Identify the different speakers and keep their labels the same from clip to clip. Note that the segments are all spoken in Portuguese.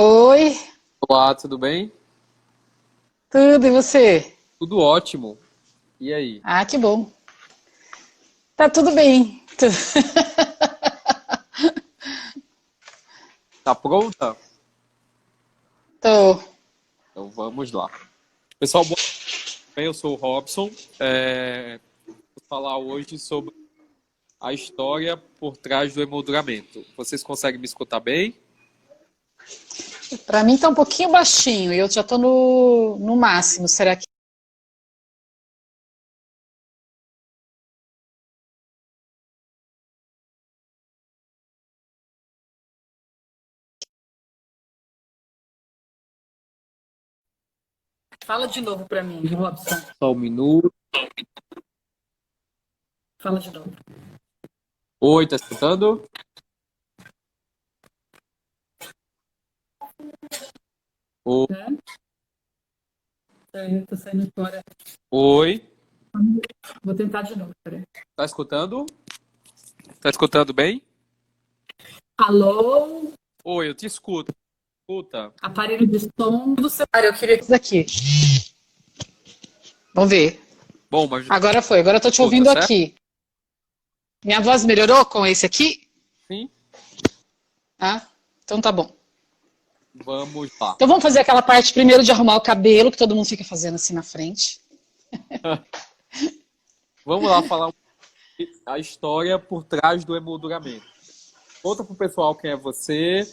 Speaker 1: Oi,
Speaker 2: Olá, tudo bem?
Speaker 1: tudo e você?
Speaker 2: Tudo ótimo. E aí?
Speaker 1: Ah, que bom. Tá tudo bem.
Speaker 2: Tá pronta?
Speaker 1: Tô.
Speaker 2: Então vamos lá. Pessoal, bem, eu sou o Robson. Vou falar hoje sobre a história por trás do emolduramento. Vocês conseguem me escutar bem?
Speaker 1: Pra mim tá um pouquinho baixinho e eu já tô no máximo. Será que fala de novo pra mim, Robson?
Speaker 2: Só um minuto.
Speaker 1: Fala de novo.
Speaker 2: Oi, tá escutando? O-
Speaker 1: Eu tô saindo fora.
Speaker 2: Oi,
Speaker 1: Vou tentar de novo, peraí.
Speaker 2: tá escutando? Tá escutando bem?
Speaker 1: Alô?
Speaker 2: Oi, eu te escuto. Escuta.
Speaker 1: Aparelho de som do celular. Eu queria isso daqui. Vamos ver.
Speaker 2: Bom, mas
Speaker 1: Agora foi, agora eu tô te
Speaker 2: escuta,
Speaker 1: ouvindo
Speaker 2: certo?
Speaker 1: aqui. Minha voz melhorou com esse aqui?
Speaker 2: Sim.
Speaker 1: Ah, então tá bom.
Speaker 2: Vamos lá.
Speaker 1: Então vamos fazer aquela parte primeiro de arrumar o cabelo, que todo mundo fica fazendo assim na frente.
Speaker 2: Vamos lá falar a história por trás do emolduramento. Conta pro pessoal quem é você.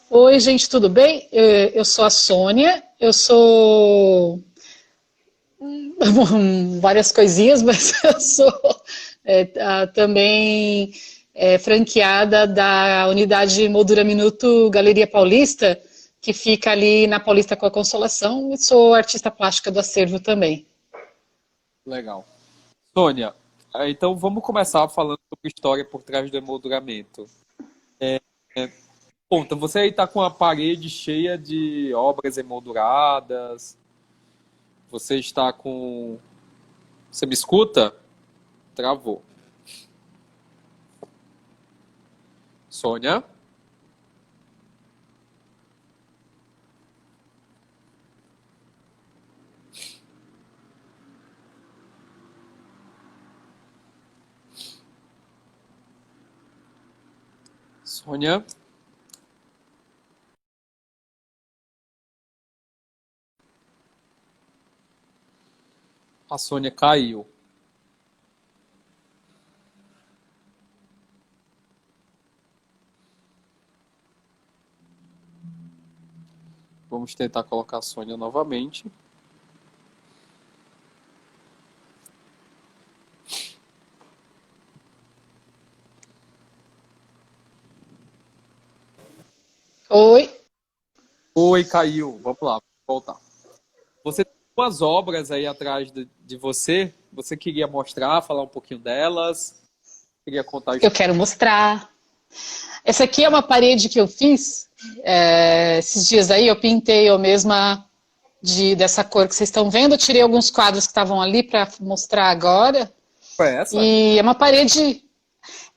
Speaker 1: Oi, gente, tudo bem? Eu sou a Sônia, eu sou várias coisinhas, mas eu sou também franqueada da unidade Moldura Minuto Galeria Paulista, que fica ali na Paulista com a Consolação, e sou artista plástica do acervo também.
Speaker 2: Legal. Sônia, então vamos começar falando sobre história por trás do emolduramento. Conta, você aí tá com a parede cheia de obras emolduradas. Você está com. Você me escuta? Travou. Sônia? Sônia? A Sônia caiu. Vamos tentar colocar a Sônia novamente.
Speaker 1: Oi,
Speaker 2: Oi, caiu. Vamos lá, vamos voltar. Você tem umas obras aí atrás de você. Você queria mostrar, falar um pouquinho delas? Queria contar a
Speaker 1: eu
Speaker 2: história?
Speaker 1: quero mostrar. Essa aqui é uma parede que eu fiz esses dias aí, eu pintei eu mesma dessa cor que vocês estão vendo. Eu tirei alguns quadros que estavam ali para mostrar agora.
Speaker 2: Foi essa?
Speaker 1: E é uma parede.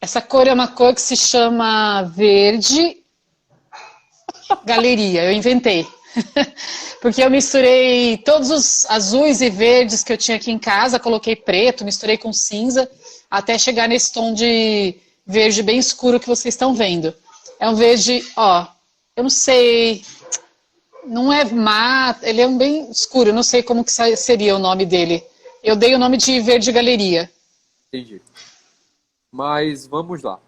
Speaker 1: Essa cor é uma cor que se chama verde galeria. Eu inventei. Porque eu misturei todos os azuis e verdes que eu tinha aqui em casa, coloquei preto, misturei com cinza, até chegar nesse tom de verde bem escuro que vocês estão vendo. É um verde, ó, eu não sei, não é mata, ele é um bem escuro, eu não sei como que seria o nome dele. Eu dei o nome de verde galeria.
Speaker 2: Entendi. Mas vamos lá.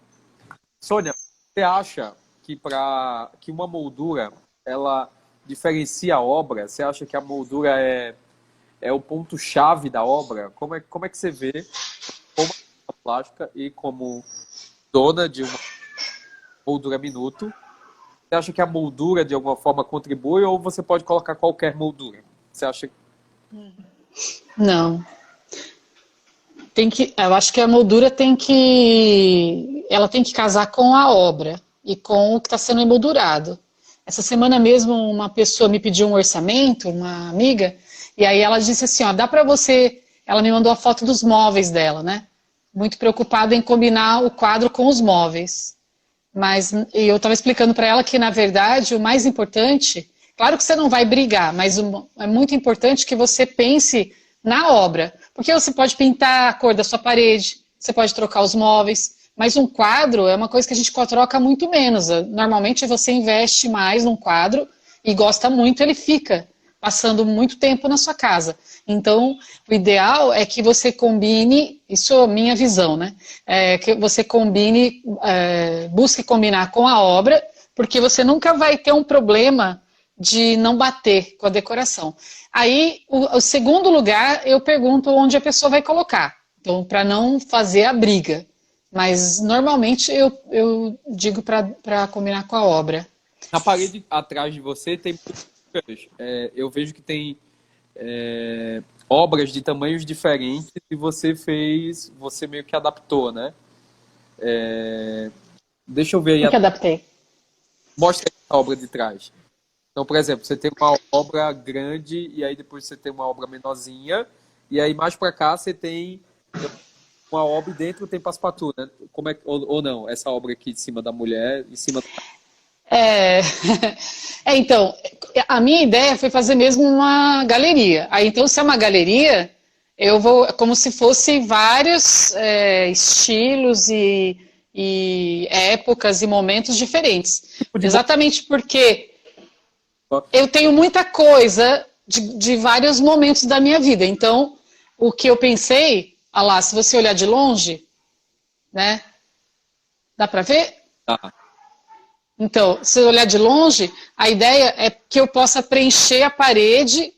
Speaker 2: Sônia, você acha que para que uma moldura ela diferencia a obra? Você acha que a moldura é o ponto-chave da obra? Como é que você vê como artista plástica e como dona de uma moldura minuto? Você acha que a moldura de alguma forma contribui ou você pode colocar qualquer moldura? Você acha que
Speaker 1: Não, tem que, eu acho que a moldura ela tem que casar com a obra e com o que está sendo emoldurado. Essa semana mesmo uma pessoa me pediu um orçamento, uma amiga, e aí ela disse assim, ó, dá para você, ela me mandou a foto dos móveis dela, né? Muito preocupada em combinar o quadro com os móveis. Mas eu estava explicando para ela que, na verdade, o mais importante, claro que você não vai brigar, mas é muito importante que você pense na obra. Porque você pode pintar a cor da sua parede, você pode trocar os móveis, mas um quadro é uma coisa que a gente troca muito menos. Normalmente você investe mais num quadro e gosta muito, ele fica passando muito tempo na sua casa. Então, o ideal é que você combine, isso é a minha visão, né? Que você combine, busque combinar com a obra, porque você nunca vai ter um problema de não bater com a decoração. Aí, o segundo lugar, eu pergunto onde a pessoa vai colocar. Então, para não fazer a briga. Mas, normalmente, eu digo para combinar com a obra.
Speaker 2: Na parede atrás de você tem... eu vejo que tem obras de tamanhos diferentes e você meio que adaptou, né? Deixa eu ver aí.
Speaker 1: O que adaptei?
Speaker 2: Mostra aí a obra de trás. Então, por exemplo, você tem uma obra grande e aí depois você tem uma obra menorzinha e aí mais para cá você tem uma obra e dentro tem passepartout, né? Como é, ou não, essa obra aqui de cima da mulher, em cima do...
Speaker 1: Então, a minha ideia foi fazer mesmo uma galeria. Aí, então, se é uma galeria, eu vou, como se fosse vários estilos e épocas e momentos diferentes. Exatamente porque eu tenho muita coisa de vários momentos da minha vida. Então, o que eu pensei, lá, se você olhar de longe, né? Dá para ver?
Speaker 2: Tá.
Speaker 1: Então, se eu olhar de longe, a ideia é que eu possa preencher a parede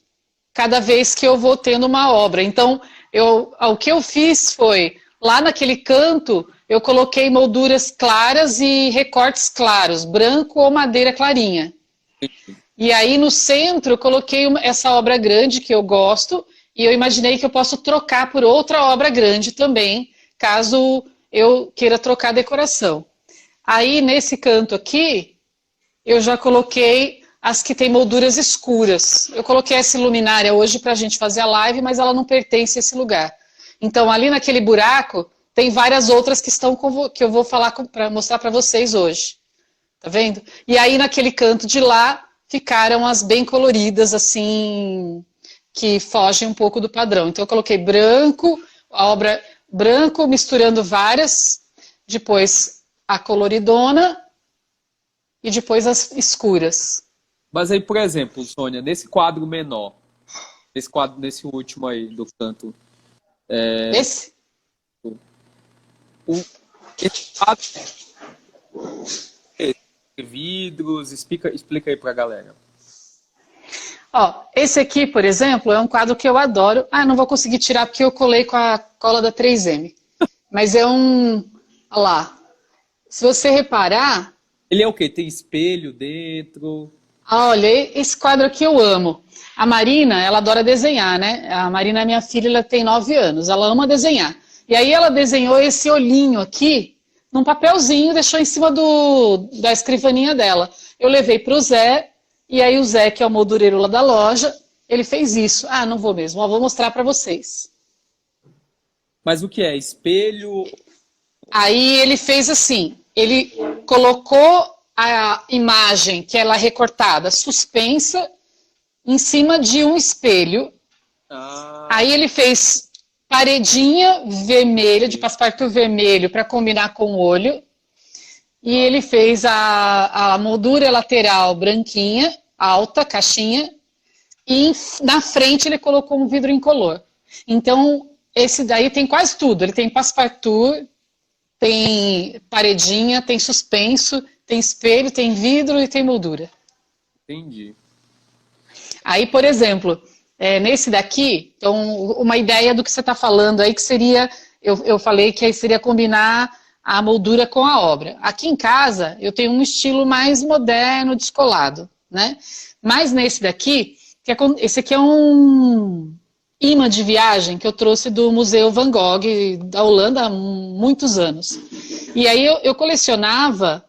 Speaker 1: cada vez que eu vou tendo uma obra. Então, o que eu fiz foi, lá naquele canto, eu coloquei molduras claras e recortes claros, branco ou madeira clarinha. E aí, no centro, eu coloquei essa obra grande que eu gosto, e eu imaginei que eu posso trocar por outra obra grande também, caso eu queira trocar a decoração. Aí, nesse canto aqui, eu já coloquei as que tem molduras escuras. Eu coloquei essa luminária hoje para a gente fazer a live, mas ela não pertence a esse lugar. Então, ali naquele buraco, tem várias outras que eu vou falar para mostrar para vocês hoje. Tá vendo? E aí, naquele canto de lá, ficaram as bem coloridas, assim, que fogem um pouco do padrão. Então, eu coloquei branco, a obra branco, misturando várias, depois a coloridona e depois as escuras.
Speaker 2: Mas aí, por exemplo, Sônia, nesse quadro menor, nesse último aí do canto...
Speaker 1: Esse?
Speaker 2: Esse quadro... vidros, explica aí pra galera.
Speaker 1: Ó, esse aqui, por exemplo, é um quadro que eu adoro. Ah, não vou conseguir tirar porque eu colei com a cola da 3M. Mas é olha lá. Se você reparar...
Speaker 2: Ele é o quê? Tem espelho dentro?
Speaker 1: Olha, esse quadro aqui eu amo. A Marina, ela adora desenhar, né? A Marina é minha filha, ela tem 9 anos. Ela ama desenhar. E aí ela desenhou esse olhinho aqui num papelzinho, deixou em cima da escrivaninha dela. Eu levei para o Zé, e aí o Zé, que é o moldureiro lá da loja, ele fez isso. Ah, não vou mesmo, vou mostrar para vocês.
Speaker 2: Mas o que é? Espelho?
Speaker 1: Aí ele fez assim, ele colocou a imagem, que ela é recortada, suspensa, em cima de um espelho. Aí ele fez paredinha vermelha, de passepartout vermelho, para combinar com o olho. E ele fez a moldura lateral branquinha, alta, caixinha. E na frente ele colocou um vidro incolor. Então, esse daí tem quase tudo. Ele tem passepartout, tem paredinha, tem suspenso, tem espelho, tem vidro e tem moldura.
Speaker 2: Entendi.
Speaker 1: Aí, por exemplo, nesse daqui, então, uma ideia do que você está falando aí, que seria, eu falei que aí seria combinar a moldura com a obra. Aqui em casa, eu tenho um estilo mais moderno, descolado, né? Mas nesse daqui, esse aqui é um imã de viagem que eu trouxe do Museu Van Gogh, da Holanda, há muitos anos. E aí eu colecionava...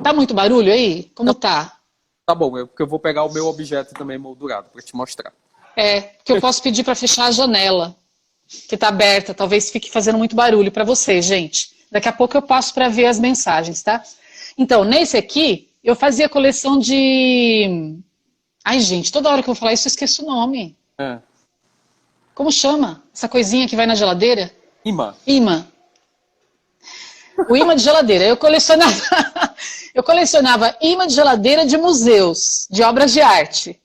Speaker 1: Tá muito barulho aí? Como tá?
Speaker 2: Tá bom, porque eu vou pegar o meu objeto também moldurado para te mostrar.
Speaker 1: Que eu posso pedir para fechar a janela, que tá aberta, talvez fique fazendo muito barulho para vocês, gente. Daqui a pouco eu passo para ver as mensagens, tá? Então, nesse aqui, eu fazia coleção de... Ai, gente, toda hora que eu vou falar isso, eu esqueço o nome.
Speaker 2: É.
Speaker 1: Como chama? Essa coisinha que vai na geladeira?
Speaker 2: Imã.
Speaker 1: Imã. O imã de geladeira. Eu colecionava imã de geladeira de museus, de obras de arte.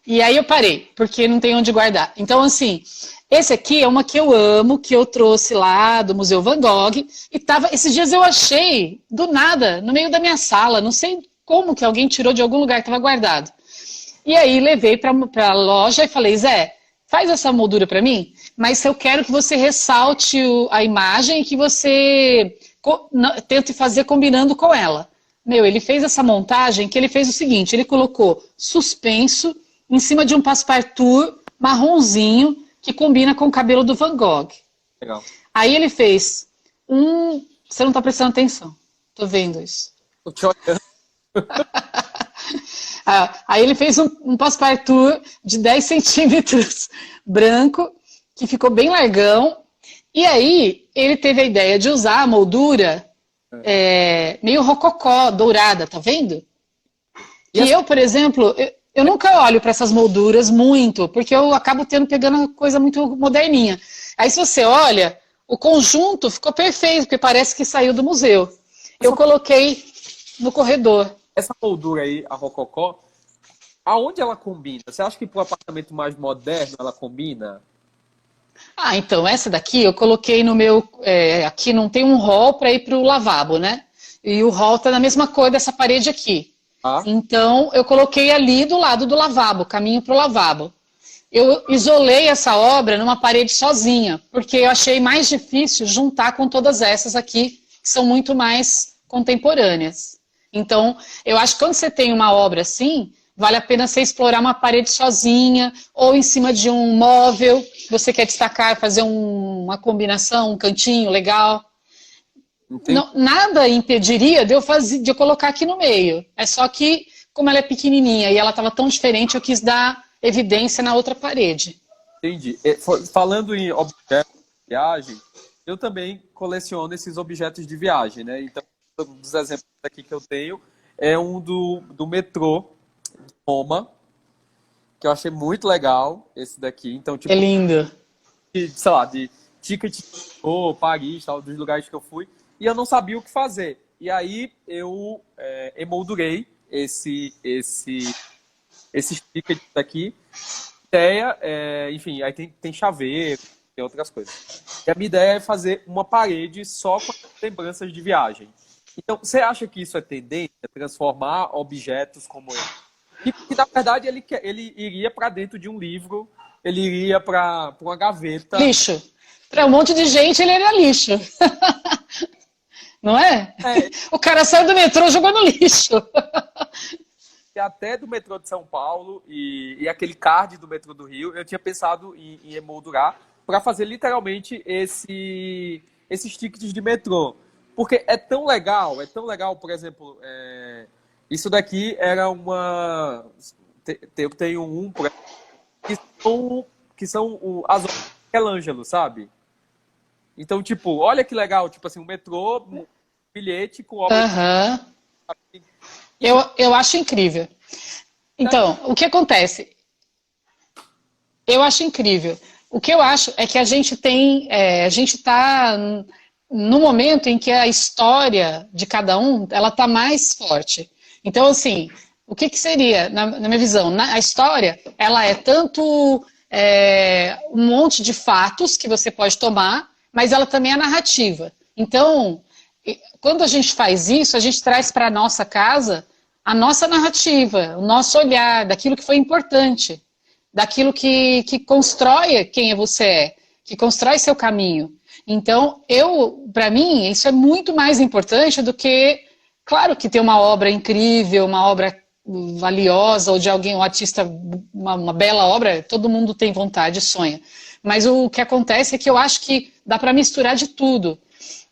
Speaker 1: E aí eu parei, porque não tem onde guardar. Então, assim, esse aqui é uma que eu amo, que eu trouxe lá do Museu Van Gogh. E esses dias eu achei, do nada, no meio da minha sala. Não sei como que alguém tirou de algum lugar que estava guardado. E aí levei para a loja e falei, Zé, faz essa moldura para mim, mas eu quero que você ressalte a imagem e que você tente fazer combinando com ela. Meu, ele fez essa montagem que ele fez o seguinte, ele colocou suspenso em cima de um passepartout marronzinho que combina com o cabelo do Van Gogh.
Speaker 2: Legal.
Speaker 1: Aí ele fez Você não está prestando atenção, tô vendo isso.
Speaker 2: Tô te olhando.
Speaker 1: Aí ele fez um passepartout de 10 centímetros branco, que ficou bem largão. E aí ele teve a ideia de usar a moldura meio rococó, dourada, tá vendo? E eu, por exemplo, eu nunca olho para essas molduras muito, porque eu acabo pegando coisa muito moderninha. Aí se você olha, o conjunto ficou perfeito, porque parece que saiu do museu. Eu coloquei no corredor.
Speaker 2: Essa moldura aí, a rococó, aonde ela combina? Você acha que para um apartamento mais moderno ela combina?
Speaker 1: Então, essa daqui eu coloquei no meu... aqui não tem um hall para ir para o lavabo, né? E o hall tá na mesma cor dessa parede aqui. Então, eu coloquei ali do lado do lavabo, caminho para o lavabo. Eu isolei essa obra numa parede sozinha, porque eu achei mais difícil juntar com todas essas aqui, que são muito mais contemporâneas. Então, eu acho que quando você tem uma obra assim, vale a pena você explorar uma parede sozinha, ou em cima de um móvel, você quer destacar, fazer uma combinação, um cantinho legal. Não, nada impediria de eu colocar aqui no meio. É só que, como ela é pequenininha e ela estava tão diferente, eu quis dar evidência na outra parede.
Speaker 2: Entendi. Falando em objetos de viagem, eu também coleciono esses objetos de viagem, né? Então, um dos exemplos aqui que eu tenho é um do metrô de Roma, que eu achei muito legal, esse daqui. Então, tipo,
Speaker 1: é lindo.
Speaker 2: Sei lá, de ticket ou Paris, tal, dos lugares que eu fui, e eu não sabia o que fazer. E aí eu emoldurei esses tickets aqui. Ideia, enfim, aí tem chaveiro, tem outras coisas. E a minha ideia é fazer uma parede só com lembranças de viagem. Então, você acha que isso é tendência, transformar objetos como esse? Que na verdade, ele iria para dentro de um livro, ele iria para uma gaveta.
Speaker 1: Lixo. Para um monte de gente, ele era lixo. Não é? O cara saiu do metrô e jogou no lixo.
Speaker 2: Até do metrô de São Paulo e aquele card do metrô do Rio, eu tinha pensado em emoldurar para fazer literalmente esses tickets de metrô. Porque é tão legal, por exemplo, isso daqui era uma... Eu tenho um, por exemplo, que são as obras de Michelangelo, sabe? Então, tipo, olha que legal, tipo assim, um metrô, um bilhete com obras...
Speaker 1: Eu acho incrível. Então, o que acontece? Eu acho incrível. O que eu acho é que a gente está no momento em que a história de cada um, ela está mais forte. Então, assim, o que seria, na minha visão, a história, ela é tanto um monte de fatos que você pode tomar, mas ela também é narrativa. Então, quando a gente faz isso, a gente traz para a nossa casa a nossa narrativa, o nosso olhar, daquilo que foi importante, daquilo que constrói quem você é, que constrói seu caminho. Então, para mim, isso é muito mais importante do que, claro que ter uma obra incrível, uma obra valiosa, ou de alguém, um artista, uma bela obra, todo mundo tem vontade, sonha. Mas o que acontece é que eu acho que dá para misturar de tudo.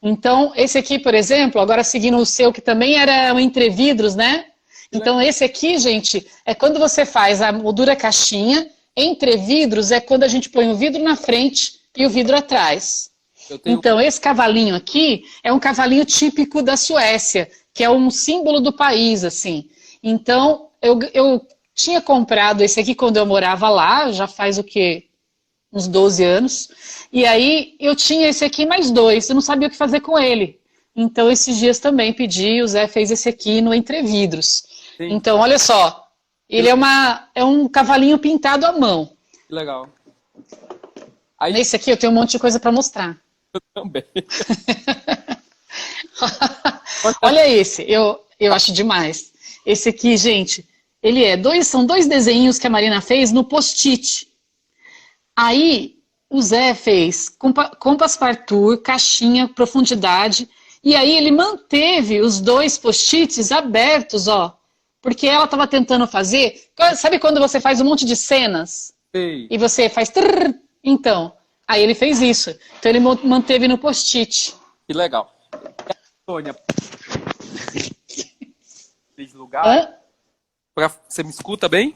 Speaker 1: Então, esse aqui, por exemplo, agora seguindo o seu, que também era um entrevidros, né? Então, esse aqui, gente, é quando você faz a moldura caixinha, entrevidros é quando a gente põe o vidro na frente e o vidro atrás.
Speaker 2: Eu tenho...
Speaker 1: Então, esse cavalinho aqui é um cavalinho típico da Suécia, que é um símbolo do país, assim. Então, eu tinha comprado esse aqui quando eu morava lá, já faz o quê? Uns 12 anos. E aí, eu tinha esse aqui mais dois, eu não sabia o que fazer com ele. Então, esses dias também pedi, o Zé fez esse aqui no Entre Vidros.
Speaker 2: Sim,
Speaker 1: Então, olha só, ele é um cavalinho pintado à mão.
Speaker 2: que legal. Aí
Speaker 1: Nesse aqui eu tenho um monte de coisa para mostrar.
Speaker 2: eu também.
Speaker 1: Olha esse, eu acho demais. Esse aqui, gente, são dois desenhos que a Marina fez no post-it. Aí o Zé fez Compass Partout, caixinha, profundidade, e aí ele manteve os dois post-its abertos, ó, porque ela estava tentando fazer. Sabe quando você faz um monte de cenas
Speaker 2: Sei.
Speaker 1: e você faz trrr, então, aí ele fez isso. Então ele manteve no post-it.
Speaker 2: Que legal. Sônia, de lugar,
Speaker 1: Hã?
Speaker 2: você me escuta bem?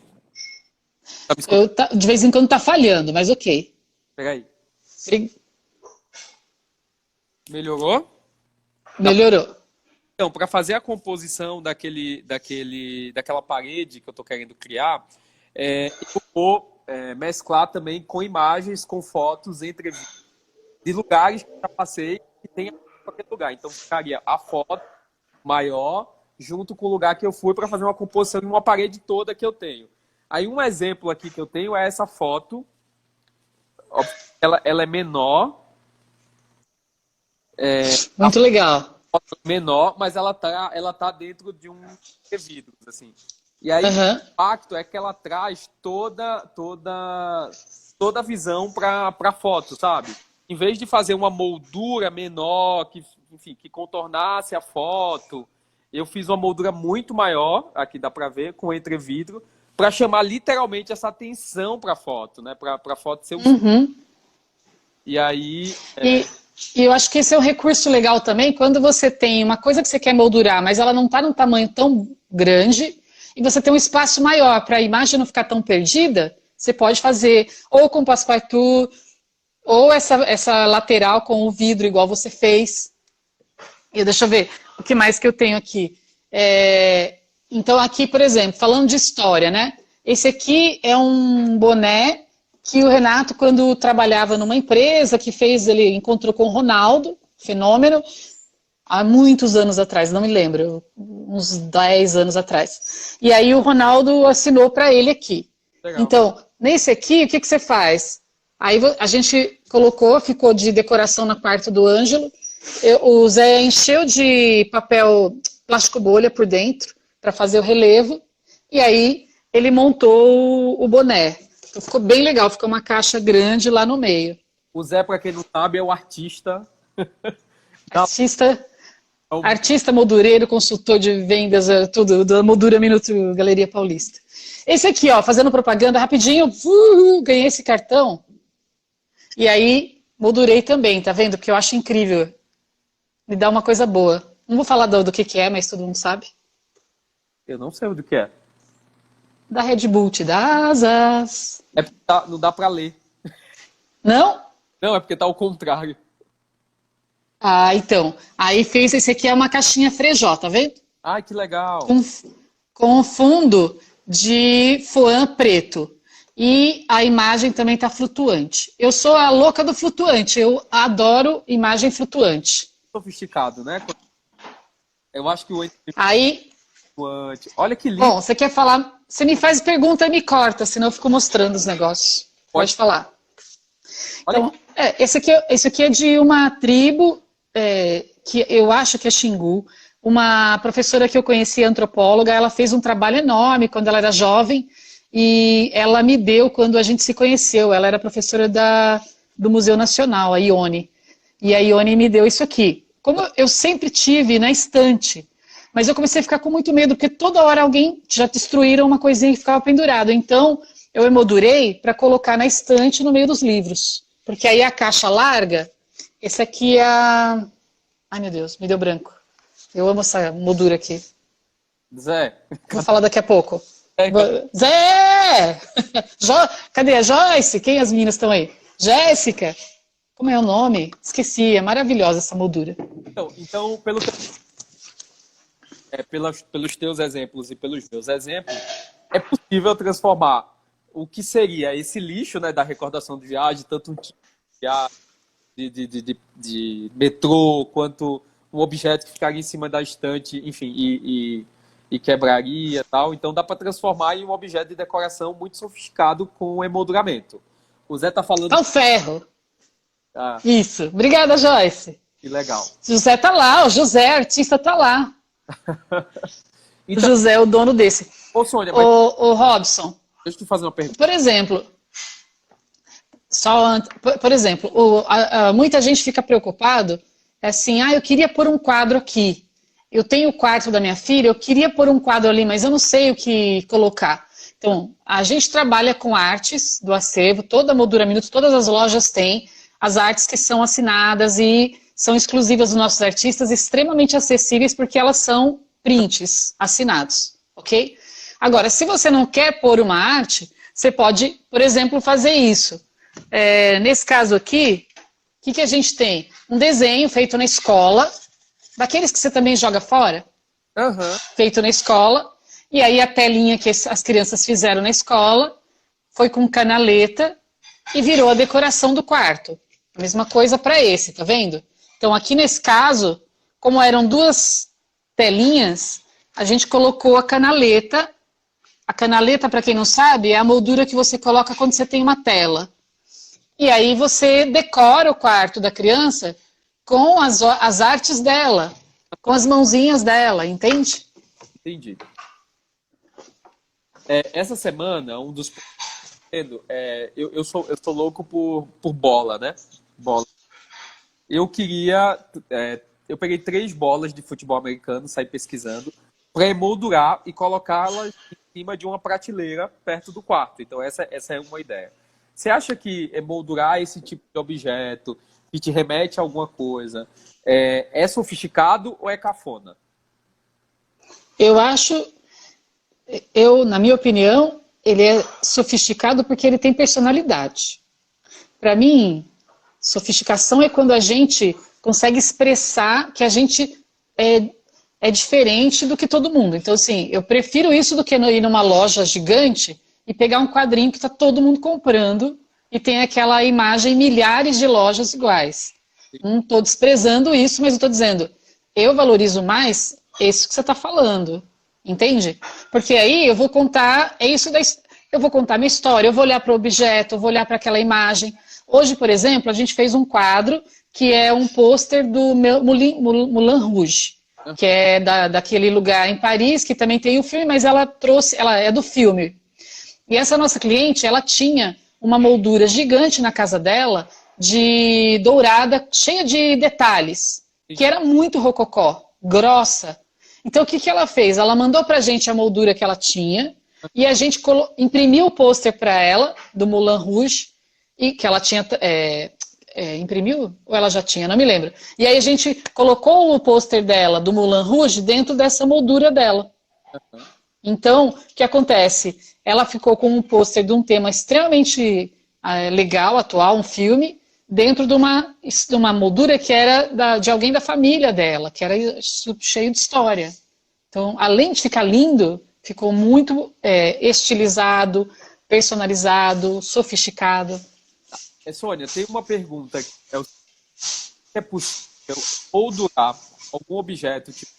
Speaker 2: Tá me escutando?
Speaker 1: De vez em quando tá falhando, mas ok.
Speaker 2: Peraí.
Speaker 1: Bri-
Speaker 2: Melhorou?
Speaker 1: Melhorou.
Speaker 2: Então, para fazer a composição daquela parede que eu estou querendo criar, eu vou mesclar também com imagens, com fotos de lugares que eu já passei que tem aquele lugar. Então, ficaria a foto maior junto com o lugar que eu fui para fazer uma composição de uma parede toda que eu tenho. Aí, um exemplo aqui que eu tenho é essa foto. Ela é menor.
Speaker 1: Muito legal.
Speaker 2: Menor, mas ela tá dentro de um vidro, assim. E aí
Speaker 1: Uhum.
Speaker 2: o impacto é que ela traz toda a visão para foto, sabe? Em vez de fazer uma moldura menor que, enfim, que contornasse a foto, eu fiz uma moldura muito maior, aqui dá para ver, com entrevidro, para chamar literalmente essa atenção para a foto, né? Para a foto ser
Speaker 1: Uhum.
Speaker 2: E aí
Speaker 1: E eu acho que esse é um recurso legal também, quando você tem uma coisa que você quer moldurar, mas ela não está num tamanho tão grande, e você tem um espaço maior para a imagem não ficar tão perdida, você pode fazer ou com passepartout, ou essa lateral com o vidro, igual você fez. E deixa eu ver, o que mais que eu tenho aqui? Então aqui, por exemplo, falando de história, né? Esse aqui é um boné que o Renato, quando trabalhava numa empresa, ele encontrou com o Ronaldo, fenômeno, há muitos anos atrás, não me lembro, uns 10 anos atrás. E aí o Ronaldo assinou para ele aqui.
Speaker 2: legal.
Speaker 1: Então, nesse aqui, o que você faz? Aí a gente ficou de decoração na parte do Ângelo, o Zé encheu de papel plástico bolha por dentro, para fazer o relevo, e aí ele montou o boné. Então ficou bem legal, ficou uma caixa grande lá no meio.
Speaker 2: O Zé, para quem não sabe, é o artista.
Speaker 1: Artista, moldureiro, consultor de vendas, tudo, da Moldura Minuto Galeria Paulista. Esse aqui, ó, fazendo propaganda rapidinho, ganhei esse cartão. E aí, moldurei também, tá vendo? Porque eu acho incrível. Me dá uma coisa boa. Não vou falar do que é, mas todo mundo sabe.
Speaker 2: Eu não sei do que é.
Speaker 1: Da Red Bull te dá asas.
Speaker 2: Não dá para ler.
Speaker 1: Não?
Speaker 2: Não, é porque tá ao contrário.
Speaker 1: Ah, então. Aí fez esse aqui, é uma caixinha Frejó, tá vendo?
Speaker 2: Ai, que legal.
Speaker 1: Com um fundo de foam preto. E a imagem também tá flutuante. Eu sou a louca do flutuante. Eu adoro imagem flutuante.
Speaker 2: Sofisticado, né? Eu acho que o
Speaker 1: Aí,
Speaker 2: flutuante. Olha que lindo.
Speaker 1: bom, você quer falar? Você me faz pergunta e me corta, senão eu fico mostrando os negócios. Pode falar.
Speaker 2: Olha
Speaker 1: Então, esse aqui é de uma tribo que eu acho que é Xingu. Uma professora que eu conheci, antropóloga, ela fez um trabalho enorme quando ela era jovem e ela me deu quando a gente se conheceu. Ela era professora do Museu Nacional, a Ione. E a Ione me deu isso aqui. Como eu sempre tive na estante, mas eu comecei a ficar com muito medo, porque toda hora alguém já destruíram uma coisinha que ficava pendurada. Então, eu emoldurei para colocar na estante no meio dos livros. Porque aí a caixa larga, esse aqui é a... Ai, meu Deus, me deu branco. Eu amo essa moldura aqui.
Speaker 2: Zé.
Speaker 1: Vou falar daqui a pouco.
Speaker 2: É,
Speaker 1: Zé! Cadê a Joyce? Quem as meninas estão aí? Jéssica! Como é o nome? Esqueci, é maravilhosa essa moldura.
Speaker 2: Então pelos teus exemplos e pelos meus exemplos, é possível transformar o que seria esse lixo, né, da recordação de viagem, tanto um tipo de metrô, quanto um objeto que ficaria em cima da estante, enfim, e quebraria e tal. Então dá para transformar em um objeto de decoração muito sofisticado com emolduramento. O Zé tá falando...
Speaker 1: É o ferro.
Speaker 2: Ah,
Speaker 1: Isso. Obrigada, Joyce.
Speaker 2: que legal.
Speaker 1: José tá lá, o José, artista, tá lá.
Speaker 2: Então,
Speaker 1: José é o dono desse.
Speaker 2: ô Sônia, mas
Speaker 1: O Robson,
Speaker 2: deixa eu te fazer uma pergunta.
Speaker 1: por exemplo, por exemplo, muita gente fica preocupado, assim, eu queria pôr um quadro aqui. Eu tenho o quarto da minha filha, eu queria pôr um quadro ali, mas eu não sei o que colocar. Então, a gente trabalha com artes do acervo, toda a Moldura Minuto, todas as lojas têm as artes que são assinadas e são exclusivas dos nossos artistas, extremamente acessíveis, porque elas são prints assinados, ok? Agora, se você não quer pôr uma arte, você pode, por exemplo, fazer isso. Nesse caso aqui, o que a gente tem? Um desenho feito na escola, daqueles que você também joga fora, feito na escola, e aí a telinha que as crianças fizeram na escola foi com canaleta e virou a decoração do quarto. A mesma coisa para esse, tá vendo? Então aqui nesse caso, como eram duas telinhas, a gente colocou a canaleta. A canaleta, para quem não sabe, é a moldura que você coloca quando você tem uma tela. E aí você decora o quarto da criança com as artes dela, com as mãozinhas dela, entende?
Speaker 2: Entendi. Essa semana, um dos... eu sou louco por bola, né? Bola. Eu queria... eu peguei 3 bolas de futebol americano, saí pesquisando, para emoldurar e colocá-las em cima de uma prateleira perto do quarto. Então essa é uma ideia. Você acha que emoldurar esse tipo de objeto, que te remete a alguma coisa, é sofisticado ou é cafona?
Speaker 1: Eu acho... na minha opinião, ele é sofisticado porque ele tem personalidade. Para mim, sofisticação é quando a gente consegue expressar que a gente é diferente do que todo mundo. Então, assim, eu prefiro isso do que ir numa loja gigante e pegar um quadrinho que está todo mundo comprando e tem aquela imagem em milhares de lojas iguais. Não estou desprezando isso, mas estou dizendo, eu valorizo mais isso que você está falando. Entende? Porque aí eu vou contar, eu vou contar minha história, eu vou olhar para o objeto, eu vou olhar para aquela imagem. Hoje, por exemplo, a gente fez um quadro que é um pôster do Moulin Rouge, que é daquele lugar em Paris, que também tem o filme, mas ela é do filme. E essa nossa cliente, ela tinha uma moldura gigante na casa dela, de dourada, cheia de detalhes, que era muito rococó, grossa. Então, o que ela fez? Ela mandou pra gente a moldura que ela tinha e a gente imprimiu o pôster para ela, do Moulin Rouge, e que ela tinha... imprimiu? Ou ela já tinha? Não me lembro. E aí a gente colocou o pôster dela, do Moulin Rouge, dentro dessa moldura dela. Então, o que acontece? Ela ficou com um pôster de um tema extremamente legal, atual, um filme, dentro de uma moldura que era de alguém da família dela, que era cheio de história. Então, além de ficar lindo, ficou muito estilizado, personalizado, sofisticado.
Speaker 2: Sônia, tem uma pergunta aqui. É possível moldurar algum objeto, tipo,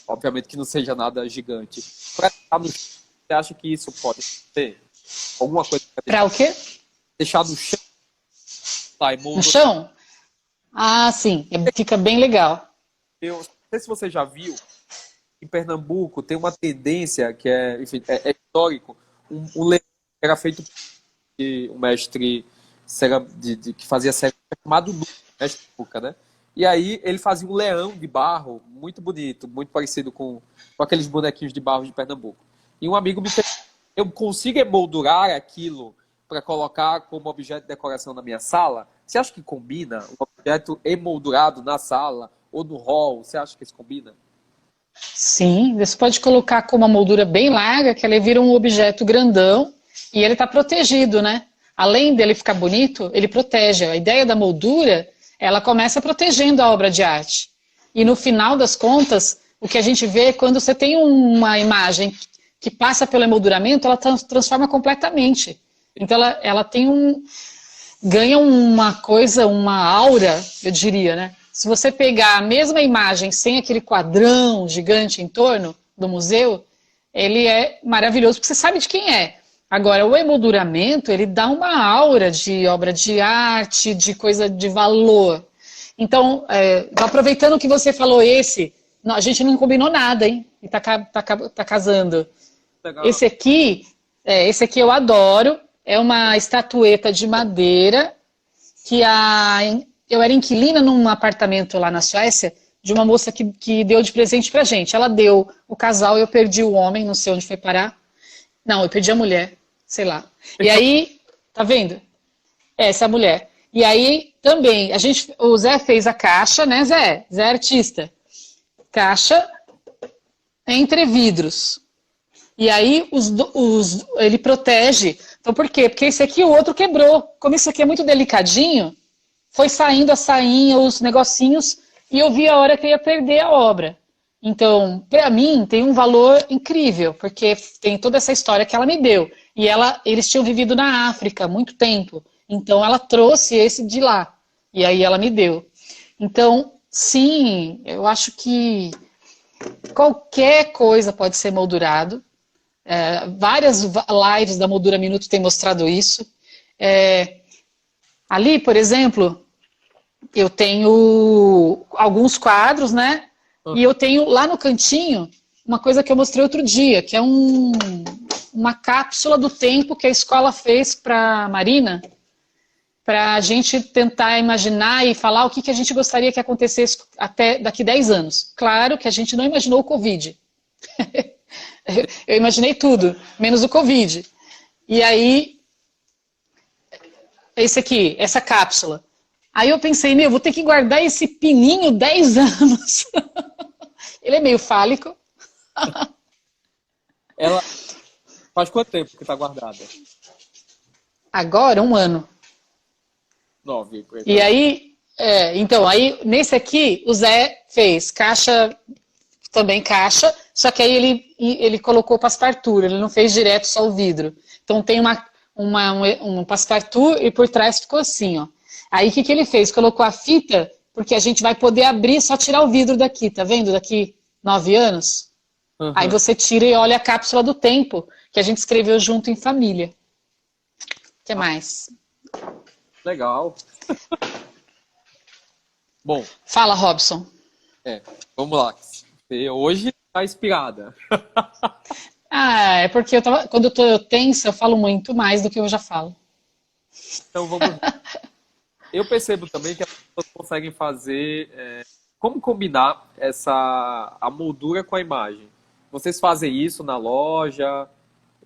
Speaker 2: obviamente que não seja nada gigante, para deixar no chão? Você acha que isso pode ser alguma coisa?
Speaker 1: Para o quê?
Speaker 2: Deixar no chão?
Speaker 1: No chão? Ah, sim. Fica bem legal.
Speaker 2: Eu não sei se você já viu, em Pernambuco tem uma tendência que enfim, é histórico. Um leão que era feito por um mestre que fazia cerámica chamado mestre Luca, né? E aí ele fazia um leão de barro muito bonito, muito parecido com aqueles bonequinhos de barro de Pernambuco. E um amigo me perguntou, eu consigo emoldurar aquilo para colocar como objeto de decoração na minha sala? Você acha que combina um objeto emoldurado na sala ou no hall? Você acha que isso combina?
Speaker 1: Sim, você pode colocar com uma moldura bem larga, que ele vira um objeto grandão e ele está protegido, né? além dele ficar bonito, ele protege. A ideia da moldura, ela começa protegendo a obra de arte. E no final das contas, o que a gente vê é quando você tem uma imagem que passa pelo emolduramento, ela transforma completamente. Então ela tem ganha uma coisa, uma aura, eu diria, né? Se você pegar a mesma imagem sem aquele quadrão gigante em torno do museu, ele é maravilhoso, porque você sabe de quem é. Agora, o emolduramento, ele dá uma aura de obra de arte, de coisa de valor. Então, aproveitando que você falou a gente não combinou nada, hein? E tá casando. Legal. Esse aqui eu adoro. É uma estatueta de madeira que eu era inquilina num apartamento lá na Suécia de uma moça que deu de presente pra gente. Ela deu o casal, eu perdi o homem, não sei onde foi parar. Não, eu perdi a mulher, sei lá. E aí, tá vendo? Essa mulher. E aí, também, o Zé fez a caixa, né, Zé? Zé é artista. Caixa entre vidros. E aí, ele protege. Então, por quê? Porque esse aqui o outro quebrou. Como isso aqui é muito delicadinho, foi saindo a sainha, os negocinhos, e eu vi a hora que eu ia perder a obra. Então, para mim, tem um valor incrível, porque tem toda essa história que ela me deu. E eles tinham vivido na África há muito tempo. Então, ela trouxe esse de lá. E aí ela me deu. Então, sim, eu acho que qualquer coisa pode ser moldurado. Várias lives da Moldura Minuto têm mostrado isso. Ali, por exemplo, eu tenho alguns quadros, né? E eu tenho lá no cantinho uma coisa que eu mostrei outro dia, que é uma cápsula do tempo que a escola fez para a Marina, para a gente tentar imaginar e falar o que a gente gostaria que acontecesse até daqui 10 anos. Claro que a gente não imaginou o Covid. Eu imaginei tudo, menos o Covid. E aí, esse aqui, essa cápsula. Aí eu pensei, vou ter que guardar esse pininho 10 anos. Ele é meio fálico.
Speaker 2: Ela faz quanto tempo que está guardada?
Speaker 1: Agora, 1 ano.
Speaker 2: 9.
Speaker 1: E aí, então, aí nesse aqui, o Zé fez caixa, também caixa, só que aí ele colocou passepartout, ele não fez direto só o vidro. Então tem um passepartout e por trás ficou assim, ó. Aí o que ele fez? Colocou a fita, porque a gente vai poder abrir, só tirar o vidro daqui, tá vendo? Daqui 9 anos. Uhum. Aí você tira e olha a cápsula do tempo, que a gente escreveu junto em família. O que mais?
Speaker 2: Legal. Bom.
Speaker 1: Fala, Robson.
Speaker 2: Vamos lá. Você hoje está inspirada.
Speaker 1: É porque quando eu tô tensa, eu falo muito mais do que eu já falo.
Speaker 2: Então vamos lá. Eu percebo também que as pessoas conseguem fazer... como combinar a moldura com a imagem? Vocês fazem isso na loja?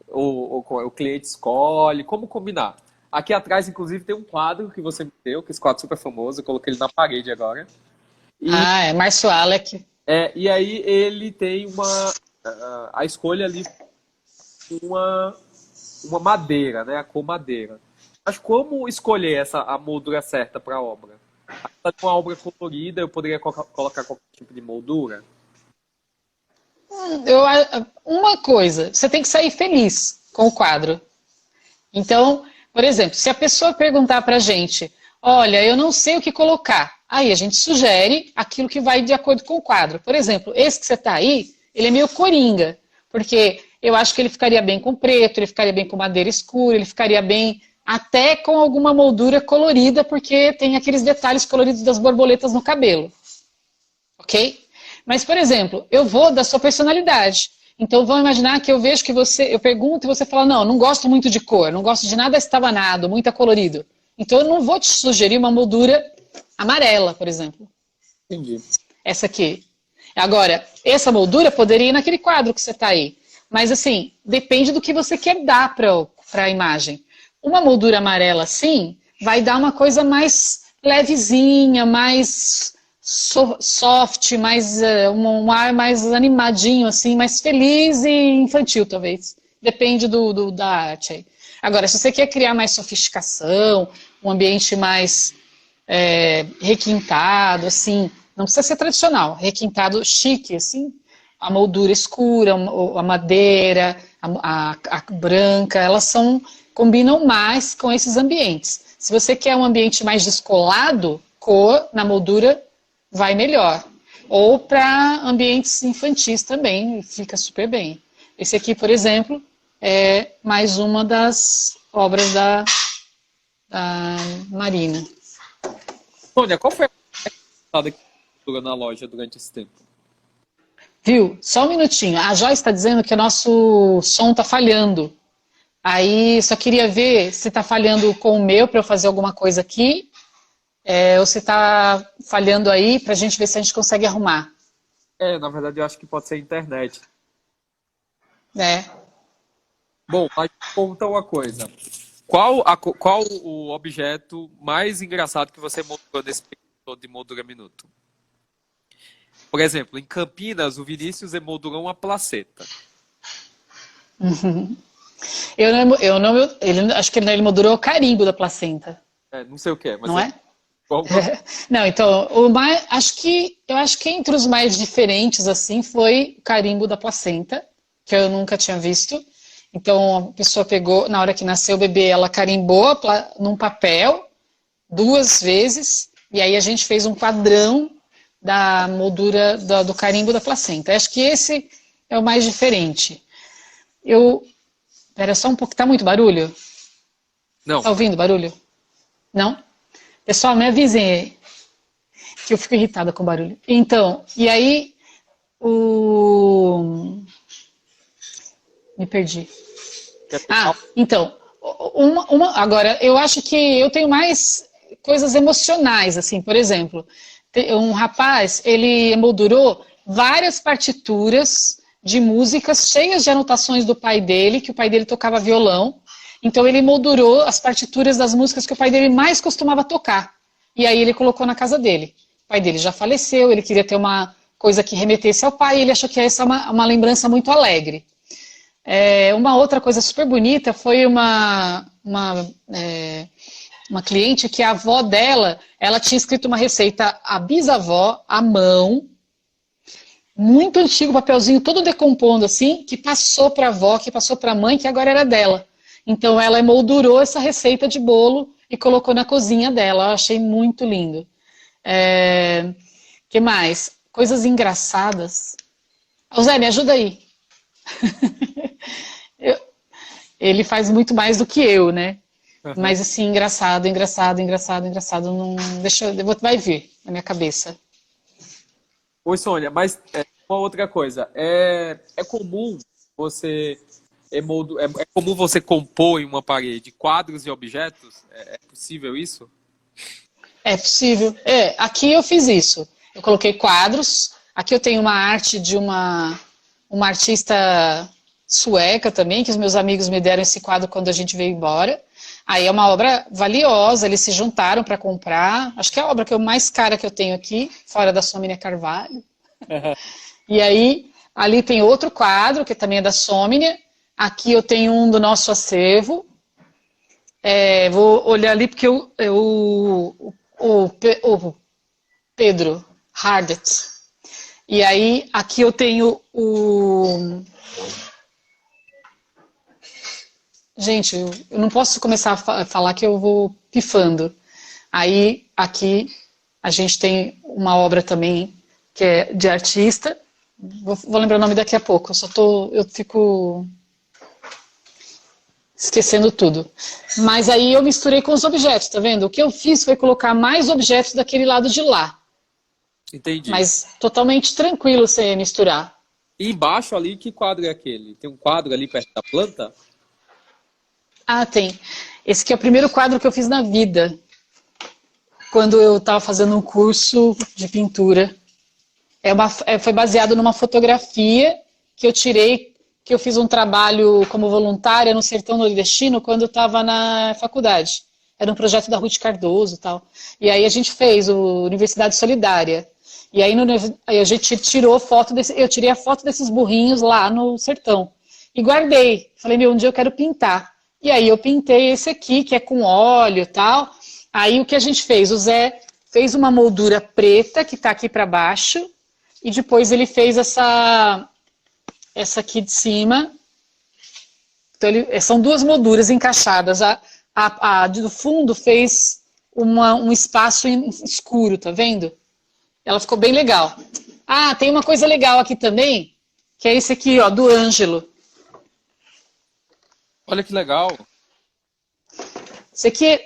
Speaker 2: Ou o cliente escolhe? Como combinar? Aqui atrás, inclusive, tem um quadro que você me deu, que esse quadro é super famoso, eu coloquei ele na parede agora.
Speaker 1: É Márcio Alec.
Speaker 2: E aí ele tem a escolha ali, uma madeira, né? A cor madeira. Mas como escolher a moldura certa para a obra? Uma obra colorida, eu poderia colocar qualquer tipo de moldura?
Speaker 1: Uma coisa, você tem que sair feliz com o quadro. Então, por exemplo, se a pessoa perguntar para a gente, olha, eu não sei o que colocar, aí a gente sugere aquilo que vai de acordo com o quadro. Por exemplo, esse que você está aí, ele é meio coringa, porque eu acho que ele ficaria bem com preto, ele ficaria bem com madeira escura, ele ficaria bem até com alguma moldura colorida, porque tem aqueles detalhes coloridos das borboletas no cabelo. Ok? Mas, por exemplo, eu vou da sua personalidade. Então, vamos imaginar que eu vejo que eu pergunto e você fala, não gosto muito de cor, não gosto de nada estabanado, muito acolorido. Então, eu não vou te sugerir uma moldura amarela, por exemplo.
Speaker 2: Entendi.
Speaker 1: Essa aqui. Agora, essa moldura poderia ir naquele quadro que você está aí. Mas, assim, depende do que você quer dar para a imagem. Uma moldura amarela, assim, vai dar uma coisa mais levezinha, mais soft, mais um ar mais animadinho, assim, mais feliz e infantil, talvez. Depende da arte aí. Agora, se você quer criar mais sofisticação, um ambiente mais requintado, assim, não precisa ser tradicional, requintado, chique, assim, a moldura escura, a madeira, a branca, combinam mais com esses ambientes. Se você quer um ambiente mais descolado, cor na moldura vai melhor. Ou para ambientes infantis também, fica super bem. Esse aqui, por exemplo, é mais uma das obras da Marina.
Speaker 2: Sônia, qual foi a que na loja durante esse tempo?
Speaker 1: Viu? Só um minutinho. A Joyce está dizendo que o nosso som está falhando. Aí, só queria ver se está falhando com o meu para eu fazer alguma coisa aqui. Ou se está falhando aí para a gente ver se a gente consegue arrumar.
Speaker 2: Na verdade eu acho que pode ser a internet. Bom, mas conta uma coisa. Qual o objeto mais engraçado que você moldurou nesse período de Moldura Minuto? Por exemplo, em Campinas, o Vinícius emoldurou uma placeta.
Speaker 1: Acho que ele moldurou o carimbo da placenta.
Speaker 2: Não sei o que é, mas...
Speaker 1: Não é? Não, então, eu acho que entre os mais diferentes, assim, foi o carimbo da placenta, que eu nunca tinha visto. Então, a pessoa pegou, na hora que nasceu o bebê, ela carimbou num papel 2 vezes, e aí a gente fez um padrão da moldura do carimbo da placenta. Acho que esse é o mais diferente. Espera só um pouco, tá muito barulho?
Speaker 2: Não.
Speaker 1: Tá ouvindo barulho? Não? Pessoal, me avisem aí, que eu fico irritada com barulho. Então, e aí, me perdi. Então, agora, eu acho que eu tenho mais coisas emocionais, assim, por exemplo, um rapaz, ele emoldurou várias partituras de músicas cheias de anotações do pai dele, que o pai dele tocava violão. Então ele moldurou as partituras das músicas que o pai dele mais costumava tocar. E aí ele colocou na casa dele. O pai dele já faleceu, ele queria ter uma coisa que remetesse ao pai, e ele achou que essa é uma lembrança muito alegre. Uma outra coisa super bonita foi uma cliente que a avó dela, ela tinha escrito uma receita, a bisavó, à mão, muito antigo, papelzinho todo decompondo assim, que passou para a avó, que passou para a mãe, que agora era dela. Então ela emoldurou essa receita de bolo e colocou na cozinha dela. Eu achei muito lindo. Que mais? Coisas engraçadas. Zé, me ajuda aí. Ele faz muito mais do que eu, né? Uhum. Mas assim, engraçado. Não, vai vir na minha cabeça.
Speaker 2: Oi, Sônia, mas uma outra coisa. É comum você... É comum você compor em uma parede quadros e objetos? É possível isso?
Speaker 1: É possível. Aqui eu fiz isso. Eu coloquei quadros. Aqui eu tenho uma arte de uma artista sueca também, que os meus amigos me deram esse quadro quando a gente veio embora. Aí é uma obra valiosa, eles se juntaram para comprar. Acho que é a obra mais cara que eu tenho aqui, fora da Somnia Carvalho. E aí, ali tem outro quadro, que também é da Somnia. Aqui eu tenho um do nosso acervo. Vou olhar ali porque o Pedro Hardet. E aí aqui eu tenho Gente, eu não posso começar a falar que eu vou pifando. Aí aqui a gente tem uma obra também que é de artista. Vou lembrar o nome daqui a pouco. Eu fico esquecendo tudo. Mas aí eu misturei com os objetos, tá vendo? O que eu fiz foi colocar mais objetos daquele lado de lá.
Speaker 2: Entendi.
Speaker 1: Mas totalmente tranquilo você misturar.
Speaker 2: E embaixo ali, que quadro é aquele? Tem um quadro ali perto da planta?
Speaker 1: Tem. Esse aqui é o primeiro quadro que eu fiz na vida. Quando eu estava fazendo um curso de pintura. Foi baseado numa fotografia que eu tirei, que eu fiz um trabalho como voluntária no Sertão Nordestino quando eu estava na faculdade. Era um projeto da Ruth Cardoso e tal. E aí a gente fez o Universidade Solidária. E aí a gente tirou foto eu tirei a foto desses burrinhos lá no sertão. E guardei. Falei, um dia eu quero pintar. E aí eu pintei esse aqui, que é com óleo e tal. Aí o que a gente fez? O Zé fez uma moldura preta, que está aqui para baixo, e depois ele fez essa aqui de cima. Então são duas molduras encaixadas. A do fundo fez um espaço escuro, tá vendo? Ela ficou bem legal. Ah, tem uma coisa legal aqui também, que é esse aqui, ó, do Ângelo.
Speaker 2: Olha que legal.
Speaker 1: Isso aqui,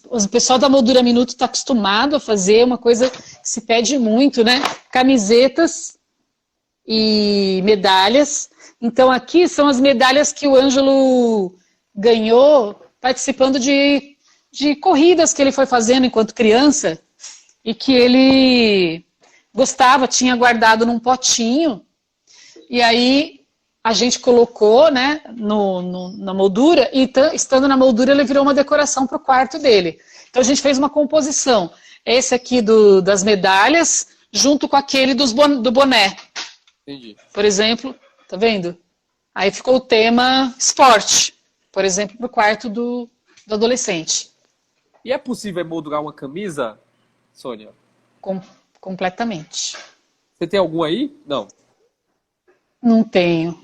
Speaker 1: o pessoal da Moldura Minuto está acostumado a fazer uma coisa que se pede muito, né? Camisetas e medalhas. Então aqui são as medalhas que o Ângelo ganhou participando de corridas que ele foi fazendo enquanto criança e que ele gostava, tinha guardado num potinho. E aí a gente colocou, né, na moldura, e estando na moldura ele virou uma decoração para o quarto dele. Então a gente fez uma composição. Esse aqui das medalhas, junto com aquele do boné.
Speaker 2: Entendi.
Speaker 1: Por exemplo, tá vendo? Aí ficou o tema esporte, por exemplo, para o quarto do adolescente.
Speaker 2: E é possível moldurar uma camisa, Sônia?
Speaker 1: Completamente.
Speaker 2: Você tem algum aí? Não.
Speaker 1: Não tenho.